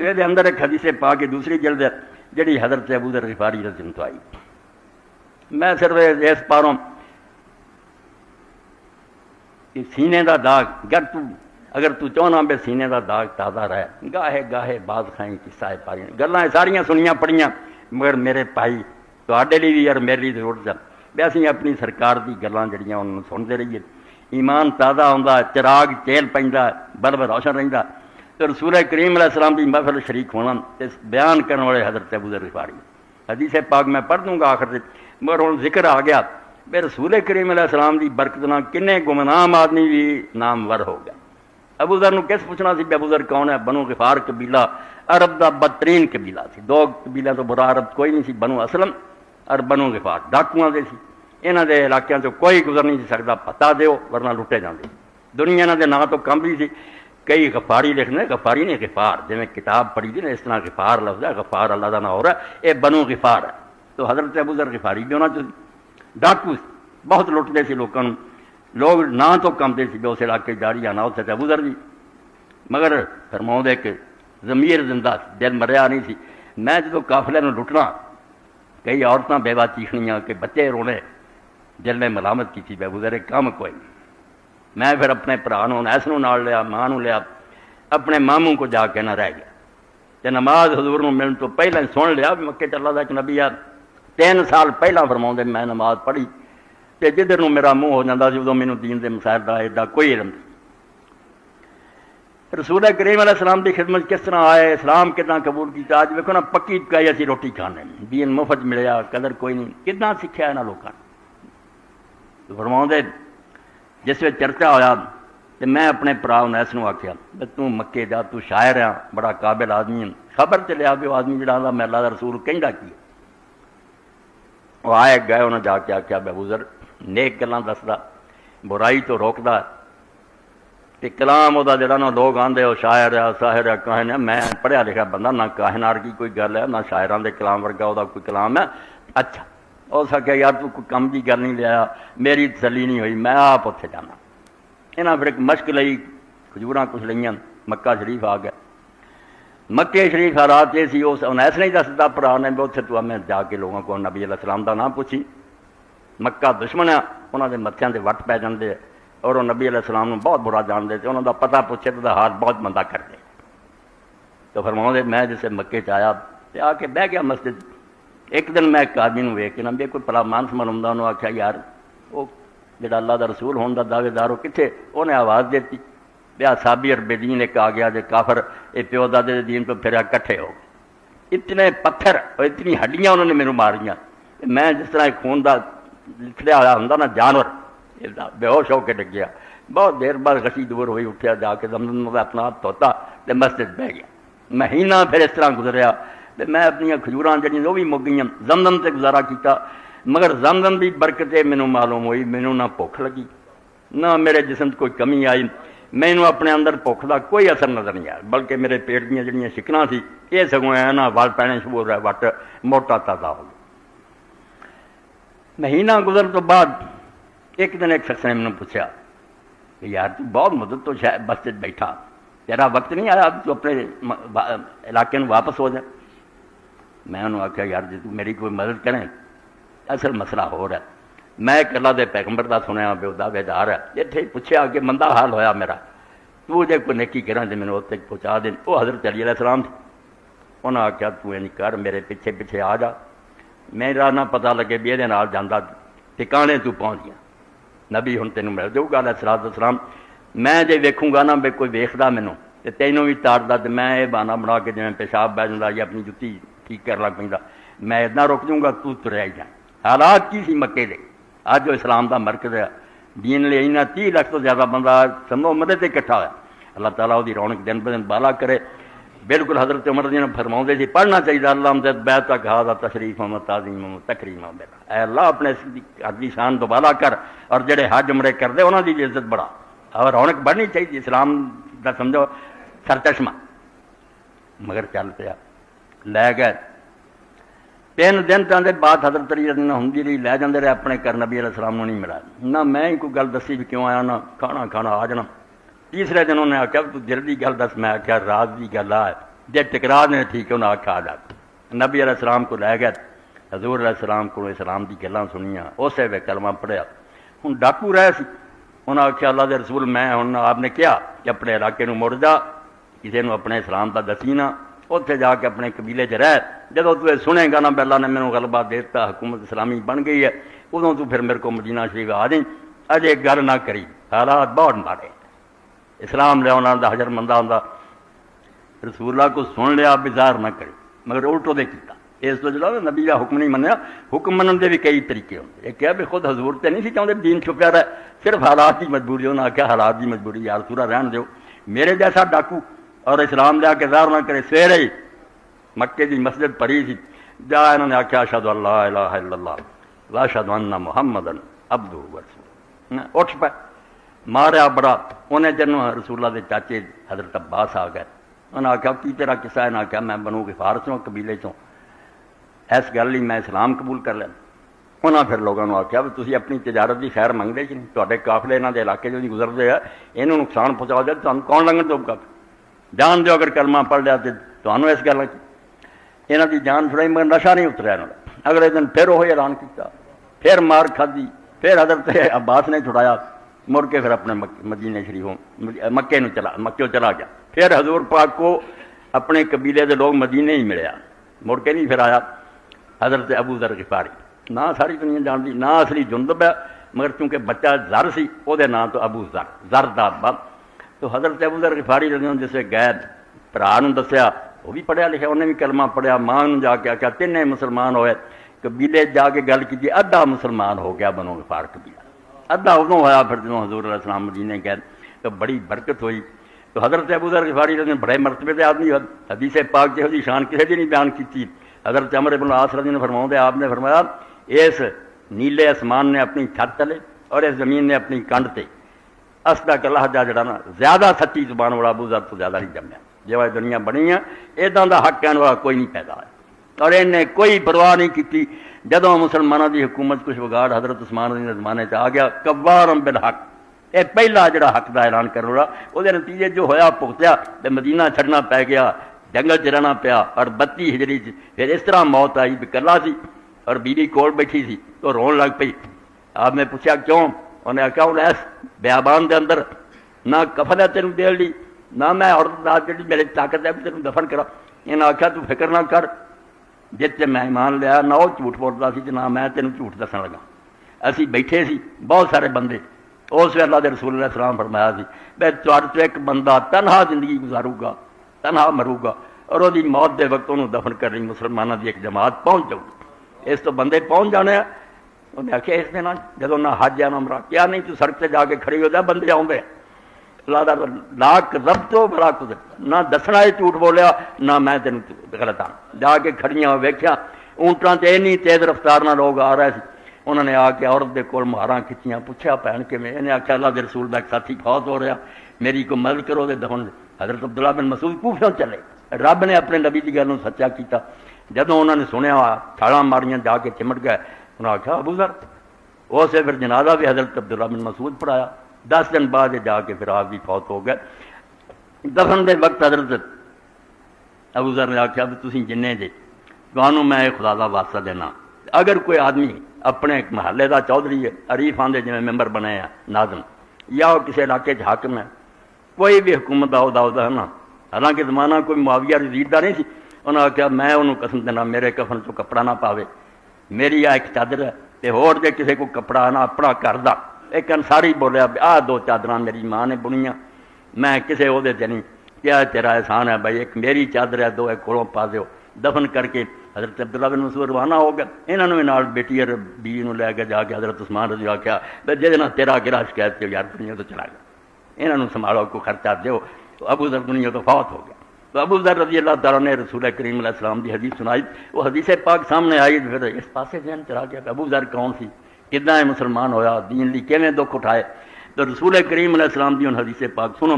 تو یہ اندر ایک حدیث پا کے دوسری جلد ہے جڑی حضرت ابو ذر غفاری رضی اللہ عنہ تو آئی. میں صرف اس پاروں کہ سینے دا داغ اگر تو چاہنا بے سینے دا داغ تازہ رہے گاہے گاہے باز کھائیں قصہ پاری گلاں ساریاں سنیاں پڑھیاں مگر میرے بھائی تواڈے لیے بھی اور میرے لیے ضرورت ہے بھی اسی اپنی سرکار دی گلاں جڑیاں انہوں سنتے رہیے. ایمان تازہ ہوندا چراغ چیل پیندا بلب روشن رہندا. تو رسول کریم علیہ السلام کی محفل شریک ہونا اس بیان کرنے والے حضرت ابو ذر غفاری حدیث پاک میں پڑھ دوں گا آخر سے مگر ہوں ذکر آ گیا بے رسول کریم علیہ السلام کی برکت نہ کنے گمنام آدمی بھی نامور ہو گیا. ابو ذر نو کس پوچھنا سی ابو ذر کون ہے؟ بنو غفار قبیلہ عرب دا بدترین قبیلہ سی. دو قبیلہ تو برا عرب کوئی نہیں سی، بنو اسلم اور بنو غفار ڈاکواں دے سی. یہاں دے علاقوں چ کوئی گزر نہیں سکتا، پتا دیو ورنہ لٹے جاندے. دنیا یہاں دے نام تو کم بھی سی. کئی غفاری لکھنے غفاری نہیں غفار جی کتاب پڑھی تھی نا اس طرح غفار لفظ ہے غفار اللہ کا نام ہو رہا ہے یہ بنو غفار ہے. تو حضرت ابو ذر غفاری بھی ہونا چاہیے. ڈاکو بہت لٹتے سی لوگوں، لوگ نہ تو کم دے سی اس علاقے جاری آنا اتنے ابو ذر بھی مگر فرماؤں دے کہ ضمیر زندہ دل مریا نہیں سی. میں جدو قافلے نو لٹنا کئی عورتیں بیوہ چیخنیاں کہ بچے رونے دل نے ملامت کی تھی ابو ذر کام کوئی نہیں. میں پھر اپنے برا ایس نال لیا ماں لیا اپنے ماموں کو جا کے نہ رہ گیا. تے نماز حضور نو ملن تو پہلے سن لیا بھی مکے اللہ کا ایک نبی آ 3 سال پہلا فرماؤں دے میں نماز پڑھی تے جدھر نو میرا منہ ہو جاتا سی ادو مینوں دین دے مسائل دا ایڈا کوئی علم نہیں. رسول کریم علیہ السلام کی خدمت کس طرح آئے، اسلام کتنا قبول کیا. اج ویکھو نا پکی پکائی اسی روٹی کھانے دین مفت ملیا قدر کوئی نہیں. کتنا سکھیا یہاں لوگوں نے. فرماؤں دے جس میں چرچا ہوا تو میں اپنے برا انیس نو آخیا تو مکے جا تو شاعر ہے بڑا قابل آدمی ہے خبر چ لیا بھی وہ آدمی جہاں میں اللہ کا رسول کہندا کی. وہ آئے گئے انہیں جا کے آخیا ابو ذر نیک گلاں دسدا برائی تو روکدا تے کلام وہ جڑا نا لوگ آندے وہ شاعر ہے ساحر ہے کاہن ہے. میں پڑھیا لکھا بندہ نہ کاہنار کی کوئی گل ہے نہ شاعراں دے کلام ورگا وہ کوئی کلام ہے. اچھا اس آخیا یار تو کوئی کم کی گل نہیں لیا میری تسلی نہیں ہوئی میں آپ اتنے جانا. یہاں پھر ایک مشق لئی کھجوراں کچھ لئیاں مکہ شریف آ گیا. مکے شریف حالات یہ سی اس انیس نہیں دستا برا نے بھی اتنے تو میں جا کے لوگوں کو نبی علیہ السلام کا نام پوچھی. مکہ دشمن ہے انہوں کے متھیاں سے وٹ پی جاندے اور وہ نبی علیہ السلام نے بہت برا جانتے تھے. انہوں کا پتہ پوچھے تو ہاتھ بہت مندا کرتے. تو فرماؤں دے میں جسے مکے آیا تو آ کے بہ گیا مسجد. ایک دن میں ایک آدمی نو ویکھ کے نا بھی کوئی پلا مانس مناؤں انہوں آخیا یار وہ جڑا اللہ دا رسول ہونے دا دعوے دار وہ کتنے. انہیں آواز دیتی بیا صحابی اور بے دین ایک آ گیا جے کافر یہ پیو دادے دین تو پھر کٹھے ہو گئے. اتنے پتھر اور اتنی ہڈیاں انہوں نے میرے ماریاں. میں جس طرح خون دا لکھدیا ہوا ہوں نا جانور بے ہوش ہو کے ڈگ گیا. بہت دیر بعد غشی دور ہوئی اٹھیا جا کے زمزم اپنا ہاتھ دھوتا تو مسجد بہ گیا. مہینہ پھر اس طرح گزریا میں اپنی کھجوراں جڑیاں وہ بھی مک گئی. زمزم سے گزارا کیتا مگر زمزم کی برکتیں مینوں معلوم ہوئی مینوں نہ بھوک لگی نہ میرے جسم کوئی کمی آئی. مینوں اپنے اندر بھوک کا کوئی اثر نظر نہیں آیا بلکہ میرے پیٹ دیا جڑیاں شکنا سی یہ سگوں ہے نا وال پینے شروع ہو رہا وٹ موٹا تازہ ہو گیا. مہینہ گزر تو بعد ایک دن ایک شخص نے مجھے پوچھا کہ یار تو بہت مدت تو شاید بس سے بیٹھا تیرا وقت نہیں آیا تو اپنے علاقے میں واپس ہو جائے. میں انہوں نے آخیا یار جی تو میری کوئی مدد کریں اصل مسئلہ ہو رہا ہے. میں ایک اللہ دے پیغمبر دا سنیا بے دا بیدار ہے اتنے پوچھا کہ مندہ حال ہویا میرا تو جے کوئی نیکی کرا جی مینوں اتنے پہنچا دیں. وہ حضرت علی علیہ السلام تھے. انہوں نے آخیا تو یہ کر میرے پیچھے پیچھے آ جا میرا نہ پتہ لگے بھی یہ جانا ٹکانے تو پہنچ گیا نبی ہوں تینوں مل جاؤ گا علیہ الصلوۃ والسلام. میں جے ویکھوں گا نا بے کوئی ویکھدا مینوں تے تینوں بھی تاردا تے میں یہ بہانہ بنا کے جویں پیشاب بہ جاندا یا اپنی جُتی ٹھیک کر لگ پیندا میں اتنا رک جاؤں گا تو تریا ہی جائیں. حالات کی سی مکے دے اج جو اسلام دا مرکز ہے دین لے انہاں 30 لاکھ تو زیادہ بندہ سمو مدد تے اکٹھا ہوا. اللہ تعالیٰ وہ رونق دن بدن بالا کرے. بالکل حضرت عمر رضی اللہ عنہ فرماؤندے سی پڑھنا چاہیے اللہ امزد بیت تک ہاذا تشریف و تعظیم و تکریم و بلا. اے اللہ اپنے عدلی شان دوبالا کر اور جڑے حج عمرے کردے انہاں دی عزت بڑھا اور رونق بڑھنی چاہیے اسلام دا سمجھو سرچشمہ. مگر چل پیا لے گئے 3 دن تاندے بعد حضرت علی رضی اللہ عنہ ہوندی رہی لے جاندے رہے اپنے گھر. نبی علیہ السلام نوں نہیں ملا نہ میں ہی کوئی گل دسی بھی کیوں آیا نہ کھانا آ جانا. تیسرے دن انہوں نے آخیا تو دل کی گل دس. میں آخیا راز کی گل ہے جے ٹکرا نے ٹھیک ہے انہیں آخیا آ جا نبی علیہ السلام کو لے گئے حضور علیہ السلام کو اسلام کی گلاں سنیاں اسے وے کلمہ پڑھیا ہوں ڈاکو رہے سی انہیں آخیا اللہ دے رسول میں ہوں آپ نے کیا کہ اپنے علاقے نو مڑ جا کسی نے اپنے اسلام کا دسی نہ اتنے جا کے اپنے قبیلے چ رہ جدو تو سنے گا نا بھی اللہ نے میرے غلبہ دیتا حکومت اسلامی بن گئی ہے ادوں تو پھر میرے کو مدینہ شریف آ جائیں اجے گل نہ کری حالات بہت ماڑے اسلام لیا دا حجر مندہ ہوں رسول اللہ کو سن لیا بزار نہ کرے مگر الٹو دے کیتا اس تو جڑا نبی کا حکم نہیں منیا حکم منن دے بھی کئی طریقے ہوتے یہ کیا بھی خود حضور تے نہیں سی چاہتے دین چھپیا رہے صرف حالات کی مجبوری انہوں نے آخیا حالات کی مجبوری یار سورا رہن دیو میرے جیسا ڈاکو اور اسلام لیا کے ظاہر نہ کرے سویرے ہی مکے کی مسجد پڑھی سی جا انہوں نے آخیا اشہد اللہ الہ الا اللہ واشہد ان محمدن عبدہ ورسولہ اٹھ پہ ماریا بڑا انہیں جنوں رسول اللہ دے چاچے حضرت عباس آ گئے انہوں نے آخیا کی تیرا قصہ ہے نہ آخیا میں بنو غفار چوں قبیلے چوں اس گل ہی میں اسلام قبول کر لینا انہوں نے پھر لوگوں نے آخیا بھی تسی اپنی تجارت کی خیر منگتے کہ نہیں تے قافلے یہاں کے علاقے جو گزرتے ہیں یہ نقصان پہنچا دے تو کون لنگن دو گا جان دیو اگر کلمہ پڑھ لیا تو تمہیں اس گل یہاں کی جان چھڑائی مگر نشہ نہیں اتریا انہوں نے اگلے دن پھر وہ اعلان کیا پھر مار کھدی پھر حضرت عباس نے چھڑایا مڑ کے پھر اپنے مدینے شریفوں مکے چلا گیا پھر حضور پاک کو اپنے قبیلے کے لوگ مدینے ہی ملیا مڑ کے نہیں پھر آیا حضرت ابو ذر غفاری نہ ساری دنیا جانتی نہ اصلی جندب ہے مگر چونکہ بچہ زر سی وہ نام تو ابو زر دا ابا تو حضرت ابو ذر غفاری جس گئے بھرا دسیا وہ بھی پڑھیا لکھا انہیں بھی کلمہ پڑھیا ماں جا کے آخیا تین مسلمان ہوئے قبیلے جا کے گل کی ادھا مسلمان ہو گیا بنو غفار قبیلہ ادھا ادوں ہوا پھر جدوں حضور علیہ السلام مدینے گئے تو بڑی برکت ہوئی تو حضرت ابو ذر غفاری نے بڑے مرتبے کے آدمی حدیث پاک جہو جی شان کسی نے نہیں بیان کی حضرت عمر بن العاص رضی اللہ عنہ فرماؤں آپ نے فرمایا اس نیلے آسمان نے اپنی چھت تلے اور اس زمین نے اپنی کنڈ تے اسدا کلہ جا جڑا نا زیادہ سچی زبان والا ابو ذر تو زیادہ نہیں جمیا جو دنیا بنی ہے ادا کا حق کہنے والا کوئی نہیں پیدا ہے اور انہیں کوئی پرواہ نہیں کی جدوں مسلمانوں کی حکومت کچھ بگاڑ حضرت عثمان رضی زمانے آ گیا کبارم بالحق یہ پہلا جڑا حق کا اعلان کرنے والا وہ نتیجے جو ہویا بھگتیا تو مدینہ چھڑنا پی گیا جنگل چ رہنا پیا اور 32 ہجری پھر اس طرح موت آئی بھی کلا سی اور بیوی کول بیٹھی سی تو رون لگ پئی آپ نے پوچھا کیوں انہیں آخیا انہیں اس بیابان دے اندر نہ کفن ہے تینوں دے لی نہ میں عورت جی میرے طاقت ہے تینوں دفن کرا انہیں آخیا تو فکر نہ کر جس میں ایمان لیا نہ وہ جھوٹ بولتا سی نہ میں تینوں جھوٹ دسن لگا اسی بیٹھے سی بہت سارے بندے اس ویلے اللہ دے رسول علیہ السلام فرمایا سی بھائی تھوڑے ایک بندہ تنہا زندگی گزاروں گا تنہا مرو گا اور وہ موت دے وقت انہوں دفن کر رہی مسلمانوں کی ایک جماعت پہنچ جاؤ گی اس تو بندے پہنچ جانے ہیں انہیں آخیا اس دن جدو نہ حج ہے نہ عمرہ کیا نہیں تو سڑک سے جا کے کھڑی ہو جائے بندے آؤں اللہ دا لاکھ رب تو بڑا قدرت نہ دسنا ہی جھوٹ بولیا نہ میں تین غلط ہاں جا کے کھڑیاں ویکھیا اونٹاں تے نہیں تیز رفتار نہ لوگ آ رہے تھے انہوں نے آ کے عورت دے کول مہاراں کھچیاں پوچھا پہن کے میں انہیں آخیا اللہ دے رسول دا ایک ساتھی فوت ہو رہا میری کو مدد کرو دے دفن حضرت عبداللہ بن مسعود کوفیوں چلے رب نے اپنے نبی کی گل سچا کیتا جدوں انہوں نے سنیا چھالاں ماریاں جا کے چمٹ گئے انہوں نے آخیا ابو ذر اسے پھر جنازہ بھی حضرت عبداللہ بن مسعود پڑھایا 10 دن بعد جا کے پھر آپ بھی فوت ہو گئے دفن دے وقت حضرت ابو ذر نے آخیا بھی تسی جنے جے تمہوں میں خدا دا واسطہ دینا اگر کوئی آدمی اپنے محلے دا چودھری ہے عریف آندے جی ممبر بنے ہیں ناظم یا وہ کسی علاقے حاکم ہے کوئی بھی حکومت کا عہدہ ہے نا حالانکہ زمانہ کوئی معاویہ یزید دا نہیں سی انہوں نے آخیا میں انہوں قسم دینا میرے کفن چو کپڑا نہ پاوے میری ایک چادر ہے تے ہور جے کسی کو کپڑا نہ اپنا گھر دا ایک انصاری بولیا آ 2 چادراں میری ماں نے بنیاں میں کسی عہدے تے نہیں کیا تیرا احسان ہے بھائی ایک میری چادر ہے 2 ایک کولوں پا دیو دفن کر کے حضرت عبداللہ بن مسعود روانہ ہو گیا انہوں نے نال بیٹی اور بیوی نو لے کے جا کے حضرت عثمان رضی اللہ کیا جی تیرا گرا شکایت کیا یار دنیا تو چلا گیا انہوں نے سنبھالو کو خرچہ دیو تو ابو ذر دنیا تو فوت ہو گیا تو ابو ذر رضی اللہ تعالیٰ نے رسول کریم علیہ السلام کی حدیث سنائی وہ حدیث پاک سامنے آئی پھر اس پاسے ذہن چلا گیا کہ ابو ذر کون سی کتنا مسلمان ہویا دین لی کیویں دکھ اٹھائے تو رسول کریم علیہ السلام کی ان حدیث پاک سنو